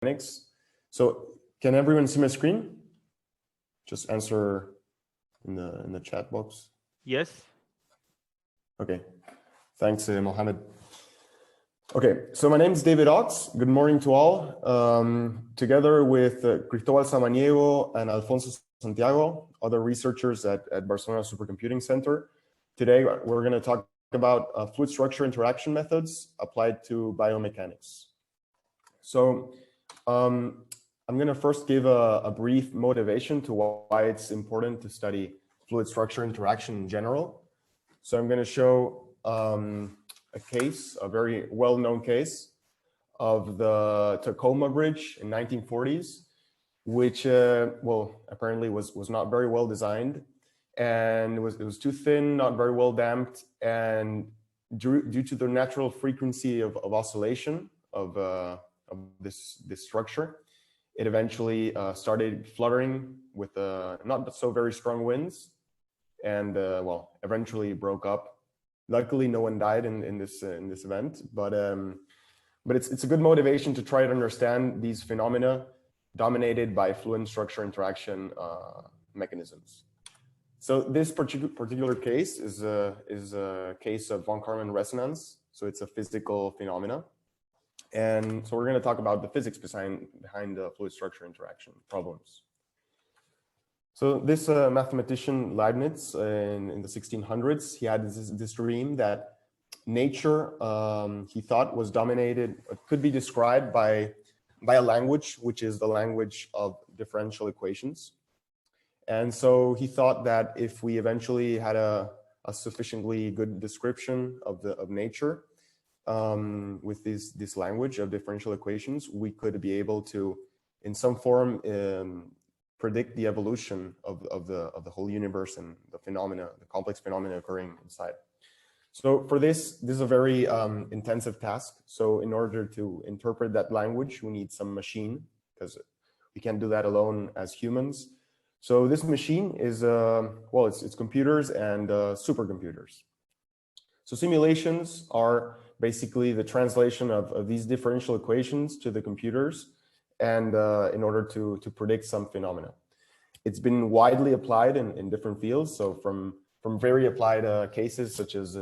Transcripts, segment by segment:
Biomechanics. So can everyone see my screen? Just answer in the chat box. Yes. Okay. Thanks, Mohammed. Okay, so my name is David Ox. Good morning to all. Together with Cristóbal Samaniego and Alfonso Santiago, other researchers at Barcelona Supercomputing Center, today we're going to talk about fluid structure interaction methods applied to biomechanics. So I'm going to first give a brief motivation to why it's important to study fluid structure interaction in general. So I'm going to show a case, a very well-known case of the Tacoma Bridge in 1940s, which, well, apparently was not very well designed, and it was too thin, not very well damped, and due to the natural frequency of oscillation of this structure, it eventually started fluttering with not so very strong winds, and well, eventually broke up. Luckily, no one died in this event, but it's a good motivation to try to understand these phenomena dominated by fluid structure interaction mechanisms. So this particular case is a case of von Karman resonance. So it's a physical phenomena, and so we're going to talk about the physics behind the fluid structure interaction problems. So this mathematician Leibniz in the 1600s, he had this dream that nature, he thought, was dominated, could be described by a language, which is the language of differential equations. And so he thought that if we eventually had a sufficiently good description of nature with this language of differential equations, we could be able to, in some form, predict the evolution of the whole universe and the phenomena, the complex phenomena occurring inside. So for this is a very intensive task. So in order to interpret that language, we need some machine, because we can't do that alone as humans. So this machine is, well, it's computers and supercomputers. So simulations are basically the translation of these differential equations to the computers, and in order to predict some phenomena. It's been widely applied in different fields. So from very applied cases such as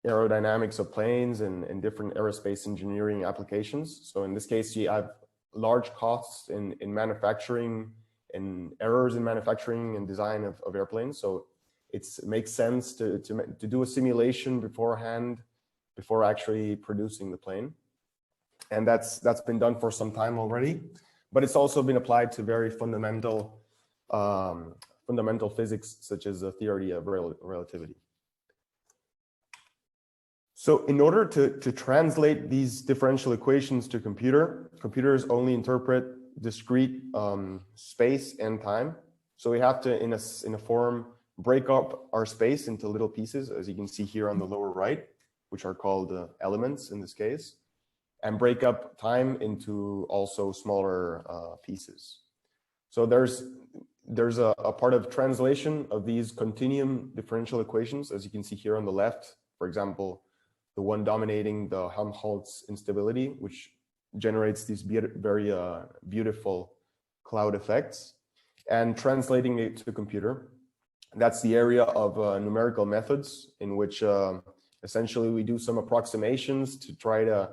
aerodynamics of planes and different aerospace engineering applications. So in this case, you have large costs in manufacturing and errors in manufacturing and design of airplanes. So it makes sense to do a simulation beforehand before actually producing the plane. And that's been done for some time already, but it's also been applied to very fundamental physics, such as the theory of relativity. So in order to translate these differential equations to computers only interpret discrete space and time. So we have to, in a form, break up our space into little pieces, as you can see here on the lower right, which are called elements in this case, and break up time into also smaller pieces. So there's a part of translation of these continuum differential equations, as you can see here on the left, for example, the one dominating the Helmholtz instability, which generates these very beautiful cloud effects, and translating it to the computer. That's the area of numerical methods, in which essentially we do some approximations to try to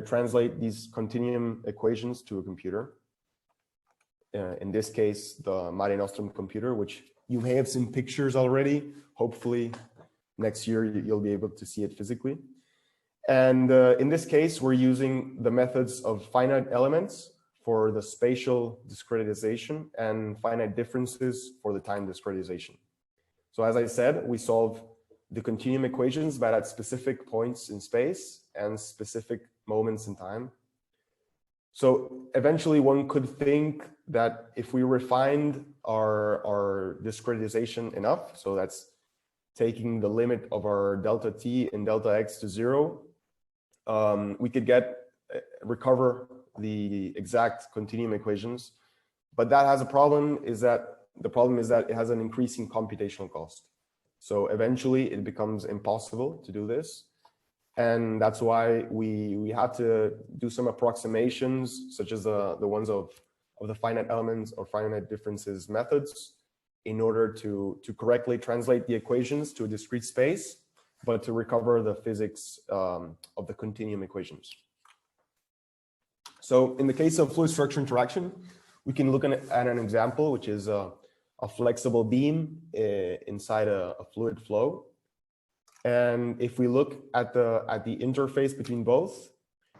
translate these continuum equations to a computer. In this case, the Marenostrum computer, which you may have seen pictures already. Hopefully next year you'll be able to see it physically. And in this case, we're using the methods of finite elements for the spatial discretization and finite differences for the time discretization. So as I said, we solve the continuum equations, but at specific points in space and specific moments in time. So eventually one could think that if we refined our discretization enough, so that's taking the limit of our delta t and delta x to 0, we could recover the exact continuum equations. But that has a problem, the problem is that it has an increasing computational cost. So eventually it becomes impossible to do this. And that's why we have to do some approximations, such as the ones of the finite elements or finite differences methods, in order to correctly translate the equations to a discrete space, but to recover the physics of the continuum equations. So in the case of fluid structure interaction, we can look at an example, which is a flexible beam inside a fluid flow. And if we look at the interface between both,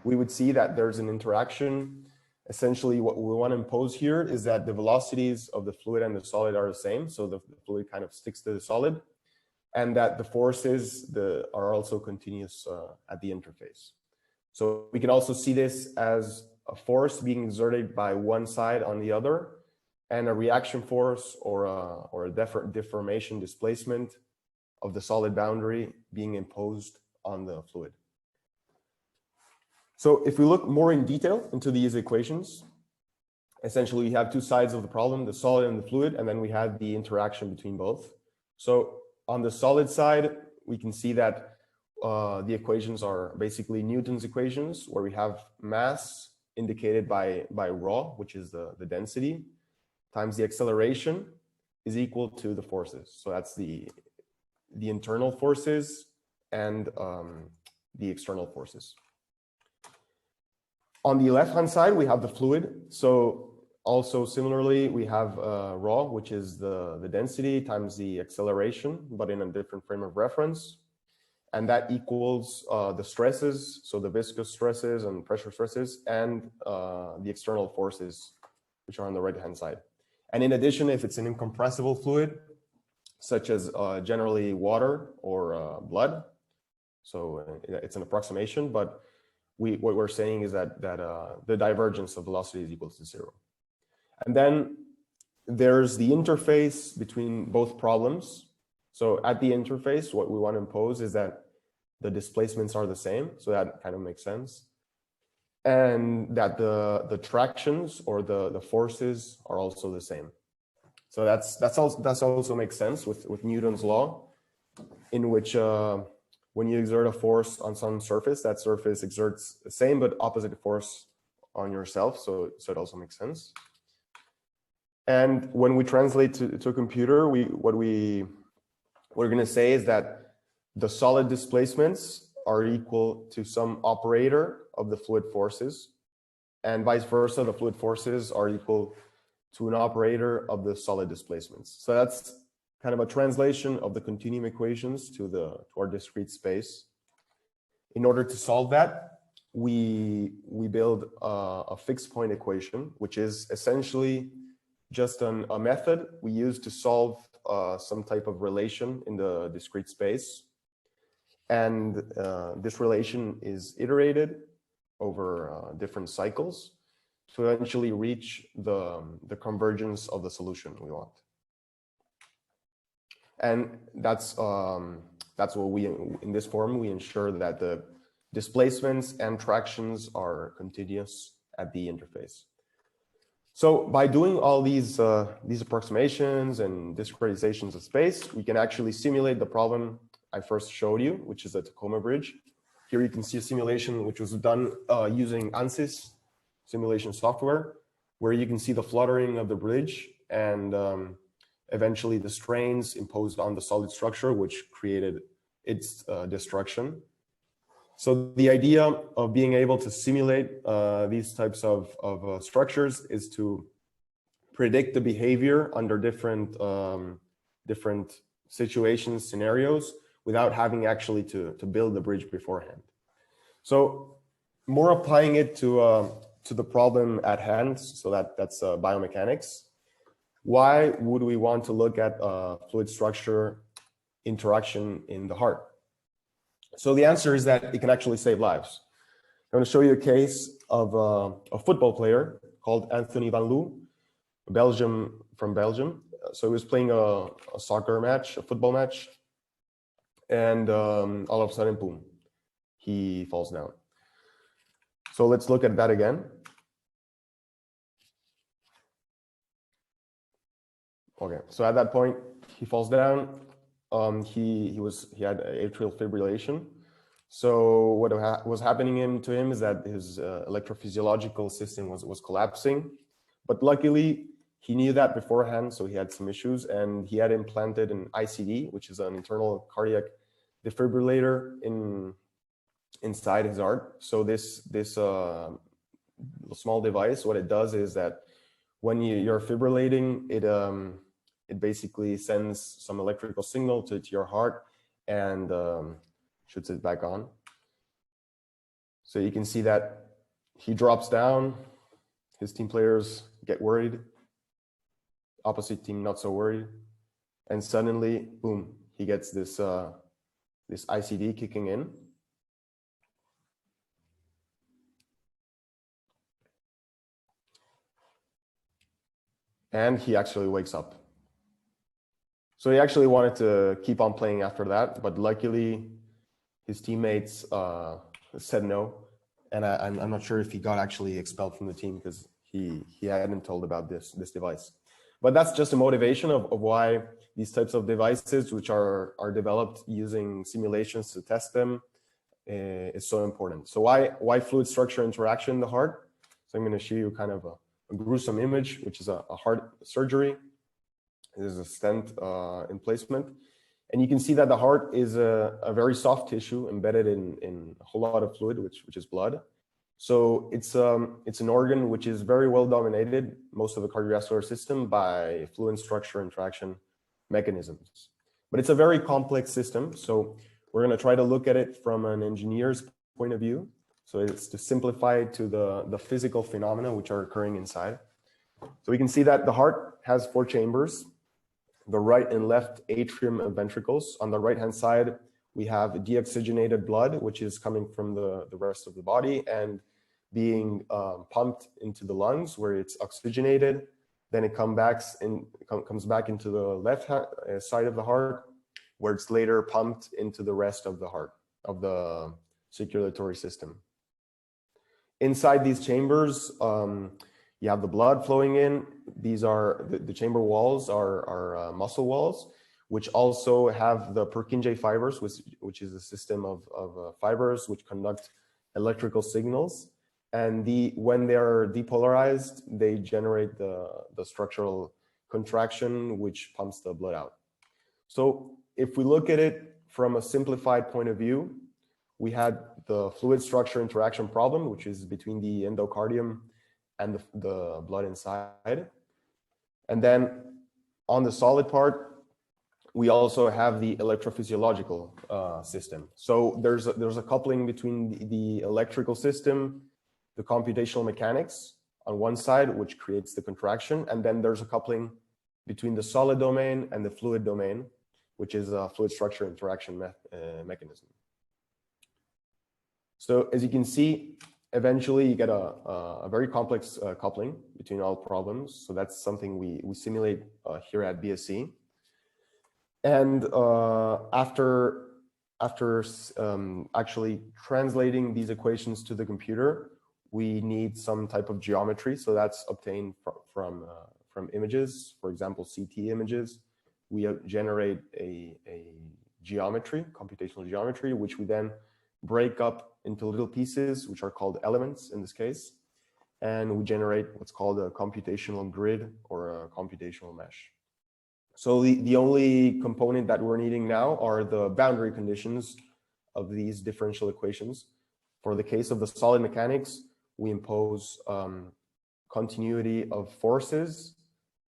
we would see that there's an interaction. Essentially, what we want to impose here is that the velocities of the fluid and the solid are the same. So the fluid kind of sticks to the solid, and that the forces are also continuous at the interface. So we can also see this as a force being exerted by one side on the other, and a reaction force or a deformation displacement of the solid boundary being imposed on the fluid. So if we look more in detail into these equations, essentially we have two sides of the problem, the solid and the fluid, and then we have the interaction between both. So on the solid side, we can see that the equations are basically Newton's equations, where we have mass indicated by rho, which is the density, times the acceleration is equal to the forces. So that's the internal forces and the external forces. On the left-hand side, we have the fluid. So also similarly, we have rho, which is the density times the acceleration, but in a different frame of reference. And that equals the stresses, so the viscous stresses and pressure stresses, and the external forces, which are on the right-hand side. And in addition, if it's an incompressible fluid, such as generally water or blood, so it's an approximation, but what we're saying is that the divergence of velocity is equal to 0. And then there's the interface between both problems. So at the interface, what we want to impose is that the displacements are the same. So that kind of makes sense. And that the tractions or the forces are also the same. So that's also makes sense with Newton's law, in which when you exert a force on some surface, that surface exerts the same but opposite force on yourself. So it also makes sense. And when we translate to a computer, what we're going to say is that the solid displacements are equal to some operator of the fluid forces, and vice versa, the fluid forces are equal to an operator of the solid displacements. So that's kind of a translation of the continuum equations to our discrete space. In order to solve that, we build a fixed point equation, which is essentially just a method we use to solve some type of relation in the discrete space. And this relation is iterated over different cycles to eventually reach the convergence of the solution we want. And that's what in this form, we ensure that the displacements and tractions are continuous at the interface. So by doing all these approximations and discretizations of space, we can actually simulate the problem I first showed you, which is a Tacoma bridge. Here you can see a simulation which was done using ANSYS simulation software, where you can see the fluttering of the bridge and eventually the strains imposed on the solid structure, which created its destruction. So the idea of being able to simulate these types of structures is to predict the behavior under different situations, scenarios, without having actually to build the bridge beforehand. So more applying it to the problem at hand, so that's biomechanics. Why would we want to look at fluid structure interaction in the heart? So the answer is that it can actually save lives. I'm going to show you a case of a football player called Anthony Van Loo, from Belgium. So he was playing a soccer match, a football match, and all of a sudden, boom, he falls down. So let's look at that again. Okay, so at that point, he falls down. He had atrial fibrillation. So what was happening to him is that his electrophysiological system was collapsing, but luckily he knew that beforehand, so he had some issues, and he had implanted an ICD, which is an internal cardiac defibrillator inside his heart. So this small device, what it does is that when you're fibrillating, it basically sends some electrical signal to your heart and shoots it back on. So you can see that he drops down, his team players get worried, opposite team not so worried, and suddenly, boom, he gets this this ICD kicking in. And he actually wakes up. So he actually wanted to keep on playing after that, but luckily his teammates said no. And I'm not sure if he got actually expelled from the team because he hadn't told about this device. But that's just a motivation of why these types of devices, which are developed using simulations to test them, is so important. So why fluid structure interaction in the heart? So I'm going to show you kind of a gruesome image, which is a heart surgery. This is a stent emplacement. And you can see that the heart is a very soft tissue embedded in a whole lot of fluid, which is blood. So it's an organ which is very well dominated, most of the cardiovascular system, by fluid structure interaction mechanisms. But it's a very complex system. So we're going to try to look at it from an engineer's point of view. So it's to simplify it to the physical phenomena which are occurring inside. So we can see that the heart has 4 chambers, the right and left atrium and ventricles. On the right-hand side, we have deoxygenated blood, which is coming from the rest of the body and being pumped into the lungs where it's oxygenated. Then it comes back into the left side of the heart, where it's later pumped into the rest of the heart, of the circulatory system. Inside these chambers, you have the blood flowing in. These are the chamber walls are muscle walls, which also have the Purkinje fibers, which is a system of fibers which conduct electrical signals. And when they are depolarized, they generate the structural contraction, which pumps the blood out. So if we look at it from a simplified point of view, we had the fluid structure interaction problem, which is between the endocardium and the blood inside. And then on the solid part, we also have the electrophysiological system. So there's a coupling between the electrical system, the computational mechanics on one side, which creates the contraction. And then there's a coupling between the solid domain and the fluid domain, which is a fluid structure interaction mechanism. So as you can see, eventually you get a very complex coupling between all problems. So that's something we simulate here at BSc. And after actually translating these equations to the computer, we need some type of geometry. So that's obtained from images, for example, CT images. We generate a geometry, computational geometry, which we then break up into little pieces, which are called elements in this case. And we generate what's called a computational grid or a computational mesh. So the only component that we're needing now are the boundary conditions of these differential equations. For the case of the solid mechanics, we impose continuity of forces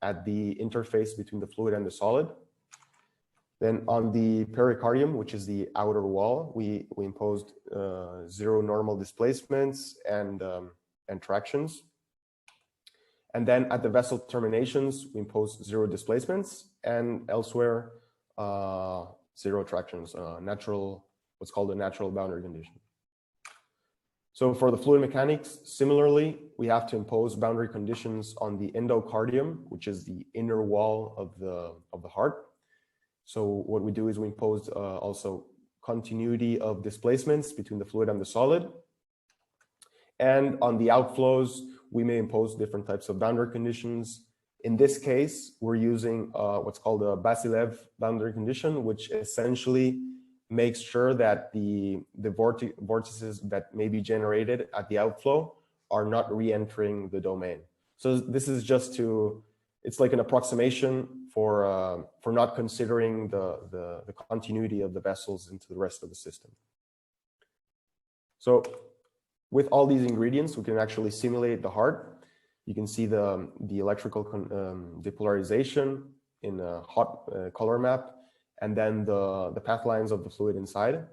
at the interface between the fluid and the solid. Then on the pericardium, which is the outer wall, we imposed 0 normal displacements and tractions. And then at the vessel terminations, we imposed 0 displacements, and elsewhere 0 tractions, what's called a natural boundary condition. So for the fluid mechanics, similarly, we have to impose boundary conditions on the endocardium, which is the inner wall of the heart. So what we do is we impose also continuity of displacements between the fluid and the solid. And on the outflows, we may impose different types of boundary conditions. In this case, we're using what's called a Basilev boundary condition, which essentially makes sure that the vortices that may be generated at the outflow are not re-entering the domain. So this is just to, it's like an approximation for not considering the continuity of the vessels into the rest of the system. So with all these ingredients, we can actually simulate the heart. You can see the electrical depolarization in a hot color map, and then the path lines of the fluid inside.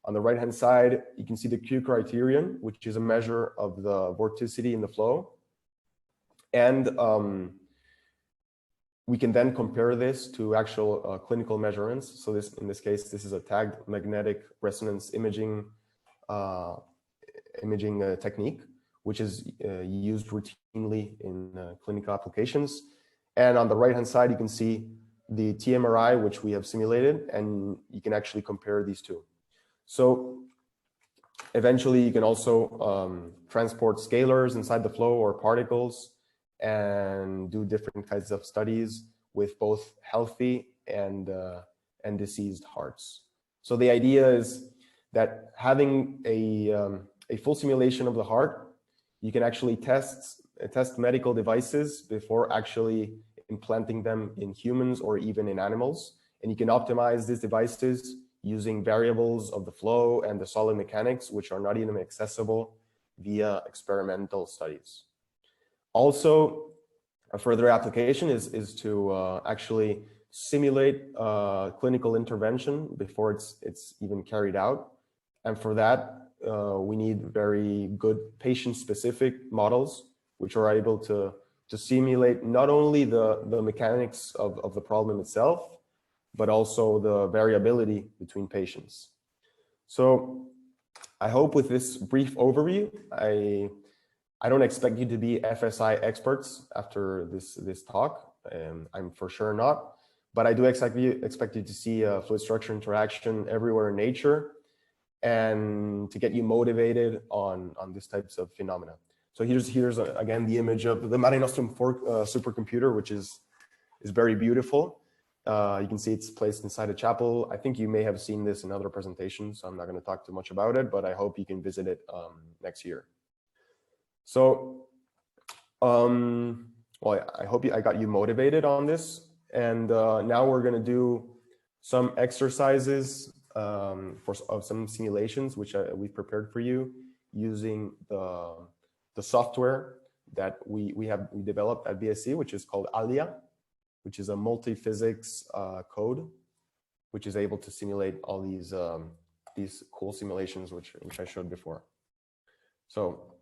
On the right-hand side, you can see the Q criterion, which is a measure of the vorticity in the flow. And we can then compare this to actual clinical measurements. So this, in this case, this is a tagged magnetic resonance imaging technique, which is used routinely in clinical applications. And on the right-hand side, you can see the TMRI, which we have simulated, and you can actually compare these two. So eventually, you can also transport scalars inside the flow or particles and do different kinds of studies with both healthy and diseased hearts. So the idea is that having a full simulation of the heart, you can actually test medical devices before actually implanting them in humans or even in animals. And you can optimize these devices using variables of the flow and the solid mechanics, which are not even accessible via experimental studies. Also, a further application is to actually simulate clinical intervention before it's even carried out. And for that, we need very good patient-specific models, which are able to simulate not only the mechanics of the problem itself, but also the variability between patients. So I hope with this brief overview, I don't expect you to be FSI experts after this talk. I'm for sure not, but I do expect you to see fluid structure interaction everywhere in nature and to get you motivated on these types of phenomena. So here's again the image of the Marenostrum supercomputer, which is very beautiful. You can see it's placed inside a chapel. I think you may have seen this in other presentations, so I'm not going to talk too much about it, but I hope you can visit it next year. So, well, I hope I got you motivated on this. And now we're going to do some exercises of some simulations, which we've prepared for you using the software that we developed at BSc, which is called Alya, which is a multi-physics code, which is able to simulate all these cool simulations, which I showed before. So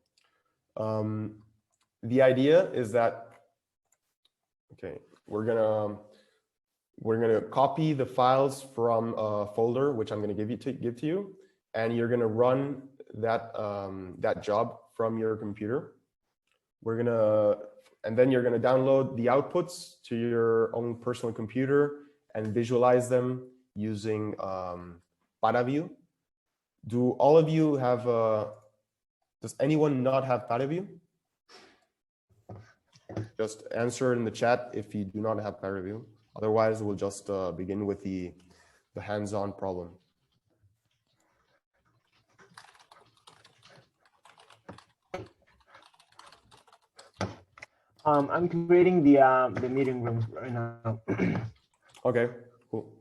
the idea is that, okay, we're gonna copy the files from a folder, which I'm gonna give to you, and you're gonna run that job from your computer. And then you're gonna download the outputs to your own personal computer and visualize them using ParaView. Do all of you have does anyone not have ParaView? Just answer in the chat if you do not have ParaView. Otherwise, we'll just begin with the hands-on problem. I'm creating the meeting room right now. Okay, cool.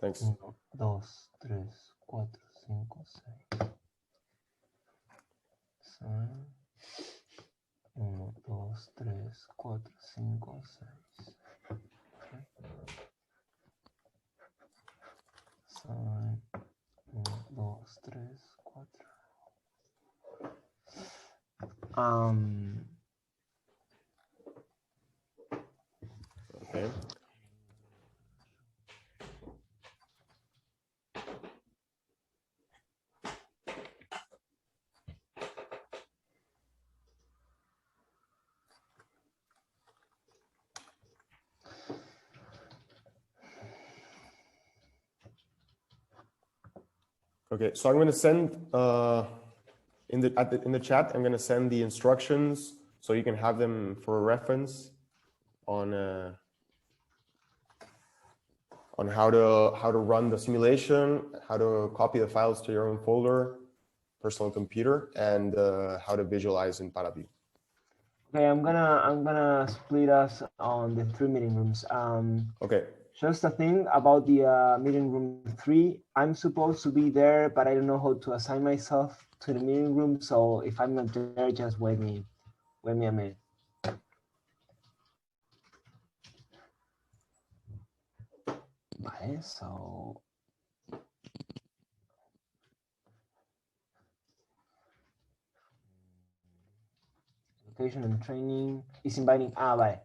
Thanks. 1, 2, 3, 4, 5, 6. 1, 2, 3, 4, 5, 6. 1, 2, 3, 4. Okay. Okay, so I'm going to send in the chat. I'm going to send the instructions so you can have them for reference on on how to run the simulation, how to copy the files to your own folder, personal computer, and how to visualize in Paraview. Okay, I'm gonna split us on the 3 meeting rooms. Okay. Just a thing about the meeting room 3. I'm supposed to be there, but I don't know how to assign myself to the meeting room. So if I'm not there, just wait me a minute. Vale, so location and training is inviting. Vale.